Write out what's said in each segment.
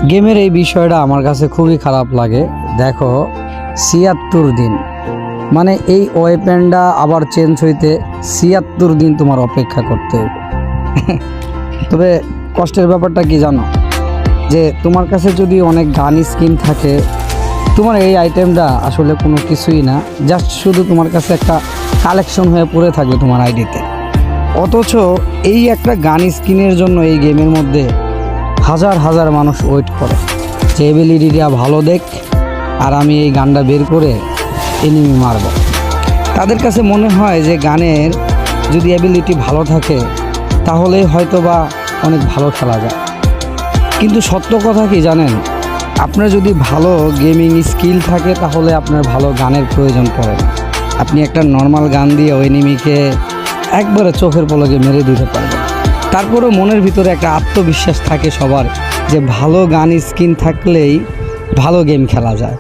গেমের এই বিষয়টা আমার কাছে খুবই খারাপ লাগে। দেখো ৭৬ দিন, মানে এই ওয়েপেনটা আবার চেঞ্জ হইতে ৭৬ দিন তোমার অপেক্ষা করতে হবে। তবে কষ্টের ব্যাপারটা কি জানো, যে তোমার কাছে যদি অনেক গান স্কিন থাকে, তোমার এই আইটেমটা আসলে কোনো কিছুই না, জাস্ট শুধু তোমার কাছে একটা কালেকশন হয়ে পড়ে থাকবে তোমার আইডিতে। অথচ এই একটা গান স্কিনের জন্য এই গেমের মধ্যে হাজার হাজার মানুষ ওয়েট করে যে এবিলিটিটা ভালো দেখ আর আমি এই গানটা বের করে এনিমি মারব। তাদের কাছে মনে হয় যে গানের যদি এবিলিটি ভালো থাকে তাহলে হয়তো বা অনেক ভালো খেলা যায়। কিন্তু সত্য কথা কি জানেন, আপনার যদি ভালো গেমিং স্কিল থাকে তাহলে আপনার ভালো গানের প্রয়োজন পড়ে না। আপনি একটা নর্মাল গান দিয়ে ওই এনিমিকে একবারে চোখের পলকে মেরে দিতে পারবেন। তারপরেও মনের ভিতরে একটা আত্মবিশ্বাস থাকে সবার যে ভালো গান স্কিন থাকলেই ভালো গেম খেলা যায়।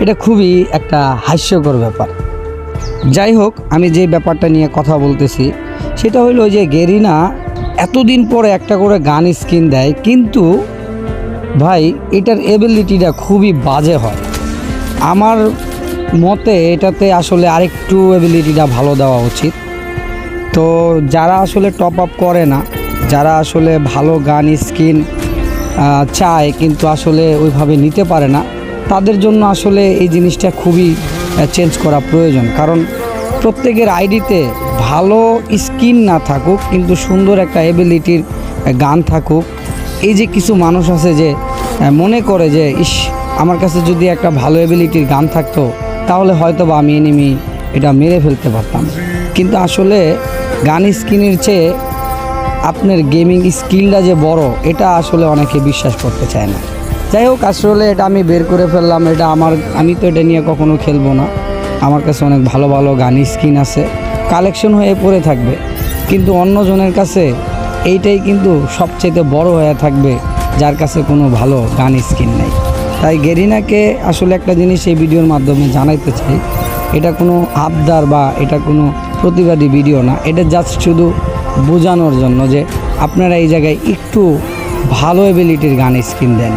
এটা খুবই একটা হাস্যকর ব্যাপার। যাই হোক, আমি যে ব্যাপারটা নিয়ে কথা বলতেছি সেটা হলো যে গেরিনা এতদিন পরে একটা করে গান স্কিন দেয়, কিন্তু ভাই এটার এবিলিটিটা খুবই বাজে হয়। আমার মতে এটাতে আসলে আরেকটু এবিলিটিটা ভালো দেওয়া উচিত। তো যারা আসলে টপ আপ করে না, যারা আসলে ভালো গান স্কিন চায় কিন্তু আসলে ওইভাবে নিতে পারে না, তাদের জন্য আসলে এই জিনিসটা খুবই চেঞ্জ করা প্রয়োজন। কারণ প্রত্যেকের আইডিতে ভালো স্কিন না থাকুক কিন্তু সুন্দর একটা এবিলিটির গান থাকুক, এই যে কিছু মানুষ আছে যে মনে করে যে ইস, আমার কাছে যদি একটা ভালো এবিলিটির গান থাকতো তাহলে হয়তো বা আমি এনিমি এটা মেরে ফেলতে পারতাম। কিন্তু আসলে গান স্কিনের চেয়ে আপনার গেমিং স্কিলটা যে বড়, এটা আসলে অনেকে বিশ্বাস করতে চায় না। যাই হোক, আসলে এটা আমি বের করে ফেললাম। এটা আমি তো এটা নিয়ে কখনো খেলবো না। আমার কাছে অনেক ভালো ভালো গান স্কিন আছে, কালেকশন হয়ে পড়ে থাকবে, কিন্তু অন্যজনের কাছে এইটাই কিন্তু সবচেয়ে বড় হয়ে থাকবে যার কাছে কোনো ভালো গান স্কিন নেই। তাই গেরিনাকে আসলে একটা জিনিস এই ভিডিওর মাধ্যমে জানাইতে চাই, এটা কোনো আবদার বা এটা কোনো প্রতিবাদী ভিডিও না, এটা জাস্ট শুধু বোঝানোর জন্য যে আপনারা এই জায়গায় একটু ভালো এবিলিটির গান স্কিন দেন।